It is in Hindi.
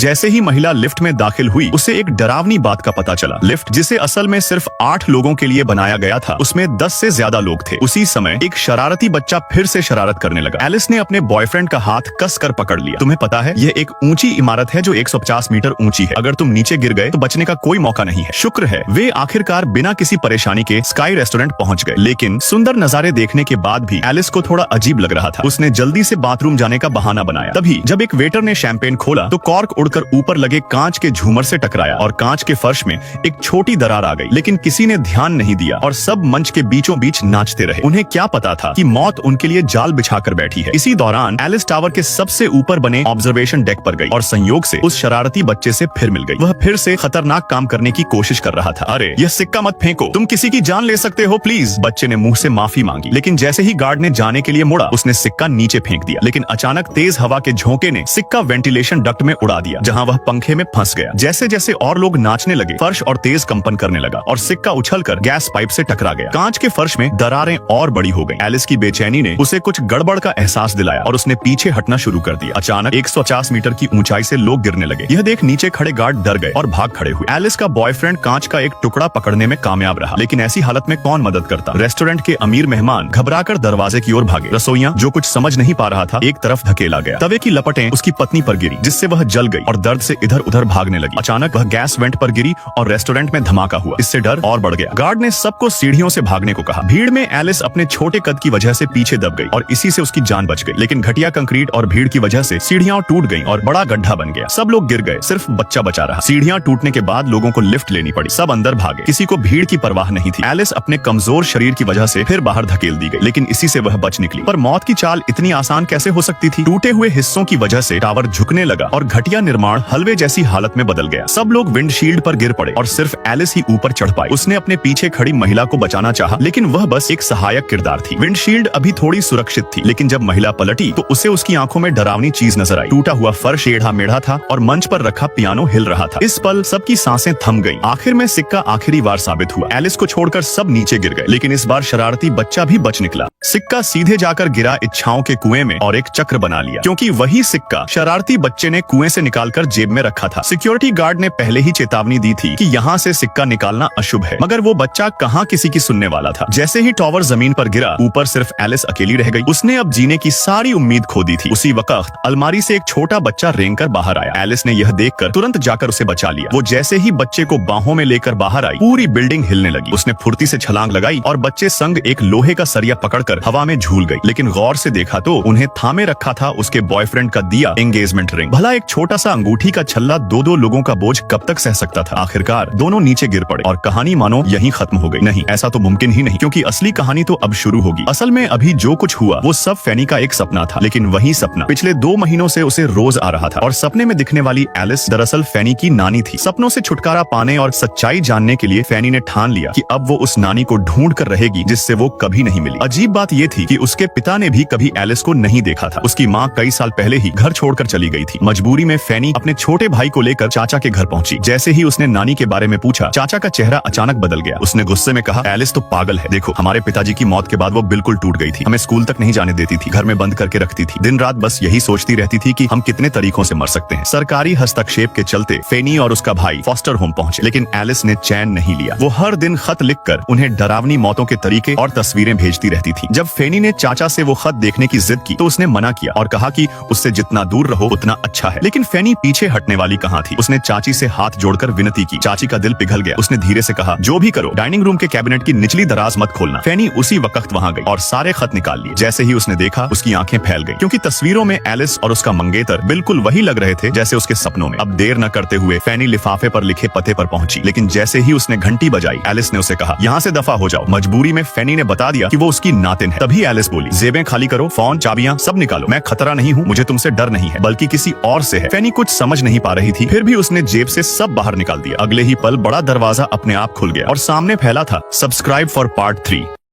जैसे ही महिला लिफ्ट में दाखिल हुई उसे एक डरावनी बात का पता चला। लिफ्ट जिसे असल में सिर्फ 8 लोगों के लिए बनाया गया था, उसमें 10 से ज्यादा लोग थे। उसी समय एक शरारती बच्चा फिर से शरारत करने लगा। एलिस ने अपने बॉयफ्रेंड का हाथ कसकर पकड़ लिया। तुम्हें पता है यह एक ऊंची इमारत है जो 150 मीटर ऊंची है। अगर तुम नीचे गिर गए तो बचने का कोई मौका नहीं है। शुक्र है वे आखिरकार बिना किसी परेशानी के स्काई रेस्टोरेंट पहुंच गए। लेकिन सुंदर नजारे देखने के बाद भी एलिस को थोड़ा अजीब लग रहा था। उसने जल्दी से बाथरूम जाने का बहाना बनाया। तभी जब एक वेटर ने शैंपेन खोला तो कॉर्क उड़कर ऊपर लगे कांच के झूमर से टकराया और कांच के फर्श में एक छोटी दरार आ गई। लेकिन किसी ने ध्यान नहीं दिया और सब मंच के बीचों बीच नाचते रहे। उन्हें क्या पता था कि मौत उनके लिए जाल बिछाकर बैठी है। इसी दौरान एलिस टावर के सबसे ऊपर बने ऑब्जर्वेशन डेक पर गई और संयोग से उस शरारती बच्चे से फिर मिल गई। वह फिर से खतरनाक काम करने की कोशिश कर रहा था। अरे यह सिक्का मत फेंको, तुम किसी की जान ले सकते हो प्लीज। बच्चे ने मुंह से माफी मांगी, लेकिन जैसे ही गार्ड ने जाने के लिए मुड़ा उसने सिक्का नीचे फेंक दिया। लेकिन अचानक तेज हवा के झोंके ने सिक्का वेंटिलेशन डक्ट में उड़ा दिया, जहां वह पंखे में फंस गया। जैसे जैसे और लोग नाचने लगे फर्श और तेज कंपन करने लगा और सिक्का उछलकर गैस पाइप से टकरा गया। कांच के फर्श में दरारें और बड़ी हो गई। एलिस की बेचैनी ने उसे कुछ गड़बड़ का एहसास दिलाया और उसने पीछे हटना शुरू कर दिया। अचानक 150 मीटर की ऊंचाई से लोग गिरने लगे। यह देख नीचे खड़े गार्ड डर गए और भाग खड़े हुए। एलिस का बॉयफ्रेंड कांच का एक टुकड़ा पकड़ने में कामयाब रहा, लेकिन ऐसी हालत में कौन मदद करता। रेस्टोरेंट के अमीर मेहमान घबराकर दरवाजे की ओर भागे। रसोइया जो कुछ समझ नहीं पा रहा था एक तरफ धकेला गया। तवे की लपटें उसकी पत्नी पर गिरी, जिससे वह जल गई और दर्द से इधर उधर भागने लगी। अचानक वह गैस वेंट पर गिरी और रेस्टोरेंट में धमाका हुआ। इससे डर और बढ़ गया। गार्ड ने सबको सीढ़ियों से भागने को कहा। भीड़ में एलिस अपने छोटे कद की वजह से पीछे दब गई और इसी से उसकी जान बच गई। लेकिन घटिया कंक्रीट और भीड़ की वजह से सीढ़ियां टूट गईं और बड़ा गड्ढा बन गया। सब लोग गिर गए, सिर्फ बच्चा बचा रहा। सीढ़ियां टूटने के बाद लोगों को लिफ्ट लेनी पड़ी। सब अंदर भागे, किसी को भीड़ की परवाह नहीं थी। एलिस अपने कमजोर शरीर की वजह से फिर बाहर धकेल दी गई, लेकिन इसी से वह बच निकली। पर मौत की चाल इतनी आसान कैसे हो सकती थी। टूटे हुए हिस्सों की वजह से टावर झुकने लगा और घटिया निर्माण हलवे जैसी हालत में बदल गया। सब लोग विंडशील्ड पर गिर पड़े और सिर्फ एलिस ही ऊपर चढ़ पाई। उसने अपने पीछे खड़ी महिला को बचाना चाहा, लेकिन वह बस एक सहायक किरदार थी। विंडशील्ड अभी थोड़ी सुरक्षित थी, लेकिन जब महिला पलटी तो उसे उसकी आंखों में डरावनी चीज नजर आई। टूटा हुआ फर्श टेढ़ा मेढ़ा था और मंच पर रखा पियानो हिल रहा था। इस पल सबकी सांसें थम गईं। आखिर में सिक्का आखिरी बार साबित हुआ। एलिस को छोड़कर सब नीचे गिर गए, लेकिन इस बार शरारती बच्चा भी बच निकला। सिक्का सीधे जाकर गिरा इच्छाओं के कुएं में और एक चक्र बना लिया, क्योंकि वही सिक्का शरारती बच्चे ने कुएं से निकालकर जेब में रखा था। सिक्योरिटी गार्ड ने पहले ही चेतावनी दी थी कि यहाँ से सिक्का निकालना अशुभ है, मगर वो बच्चा कहाँ किसी की सुनने वाला था। जैसे ही टॉवर जमीन पर गिरा, ऊपर सिर्फ एलिस अकेली रह गई। उसने अब जीने की सारी उम्मीद खो दी थी। उसी वक्त अलमारी से एक छोटा बच्चा रेंगकर बाहर आया। एलिस ने यह देखकर तुरंत जाकर उसे बचा लिया। वो जैसे ही बच्चे को बाहों में लेकर बाहर आई, पूरी बिल्डिंग हिलने लगी। उसने फुर्ती से छलांग लगाई और बच्चे संग एक लोहे का सरिया पकड़कर हवा में झूल गई। लेकिन गौर से देखा तो उन्हें थामे रखा था उसके बॉयफ्रेंड का दिया एंगेजमेंट रिंग। भला एक छोटा सा अंगूठी का छल्ला दो लोगों का बोझ कब तक सह सकता था। आखिरकार दोनों नीचे गिर पड़े और कहानी मानो यहीं खत्म हो गई। नहीं, ऐसा तो मुमकिन ही नहीं, क्योंकि असली कहानी तो अब शुरू होगी। असल में अभी जो कुछ हुआ वो सब फैनी का एक सपना था, लेकिन वही सपना पिछले 2 महीनों से उसे रोज आ रहा था। और सपने में दिखने वाली एलिस दरअसल फैनी की नानी थी। सपनों से छुटकारा पाने और सच्चाई जानने के लिए फैनी ने ठान लिया कि अब वो उस नानी को ढूंढ कर रहेगी जिससे वो कभी नहीं मिली। अजीब बात ये थी कि उसके पिता ने भी कभी एलिस को नहीं देखा था। उसकी माँ कई साल पहले ही घर छोड़कर चली गई थी। मजबूरी में फैनी अपने छोटे भाई को लेकर चाचा के घर पहुंची। जैसे ही उसने नानी के बारे में पूछा, चाचा का चेहरा अचानक बदल गया। उसने गुस्से में कहा, एलिस तो पागल है। देखो, हमारे पिताजी की मौत के बाद वो बिल्कुल टूट गई थी। हमें स्कूल तक नहीं जाने देती थी, घर में बंद करके रखती थी। दिन रात बस यही सोचती रहती थी कि हम कितने तरीकों से मर सकते हैं। सरकारी हस्तक्षेप के चलते फैनी और उसका भाई फॉस्टर होम पहुंचे, लेकिन एलिस ने चैन नहीं लिया। वो हर दिन खत लिखकर उन्हें डरावनी मौतों के तरीके और तस्वीरें भेजती रहती थी। जब फैनी ने चाचा से वो खत देखने की जिद की तो उसने मना किया और कहा कि उससे जितना दूर रहो उतना अच्छा है। लेकिन फैनी पीछे हटने वाली कहाँ थी। उसने चाची से हाथ जोड़कर विनती की। चाची का दिल पिघल गया। उसने धीरे से कहा, जो भी करो डाइनिंग रूम के कैबिनेट की निचली दराज मत खोलना। फैनी उसी वक्त वहाँ गई और सारे खत निकाल लिए। जैसे ही उसने देखा, उसकी आंखें फैल गईं, क्योंकि तस्वीरों में एलिस और उसका मंगेतर बिल्कुल वही लग रहे थे जैसे उसके सपनों में। अब देर न करते हुए फैनी लिफाफे पर लिखे पते पर पहुंची, लेकिन जैसे ही उसने घंटी बजाई, एलिस ने उसे कहा, यहाँ से दफा हो जाओ। मजबूरी में फैनी ने बता दिया कि वो उसकी नातिन है। तभी एलिस बोली, जेबें खाली करो, फोन, चाबियां सब निकालो। मैं खतरा नहीं हूँ, मुझे तुमसे डर नहीं है, बल्कि किसी और से है। फैनी कुछ समझ नहीं पा रही थी, फिर भी उसने जेब से सब बाहर निकाल दिया। अगले ही पल बड़ा दरवाजा अपने आप खुल गया और सामने फैला था, सब्सक्राइब फॉर पार्ट 3।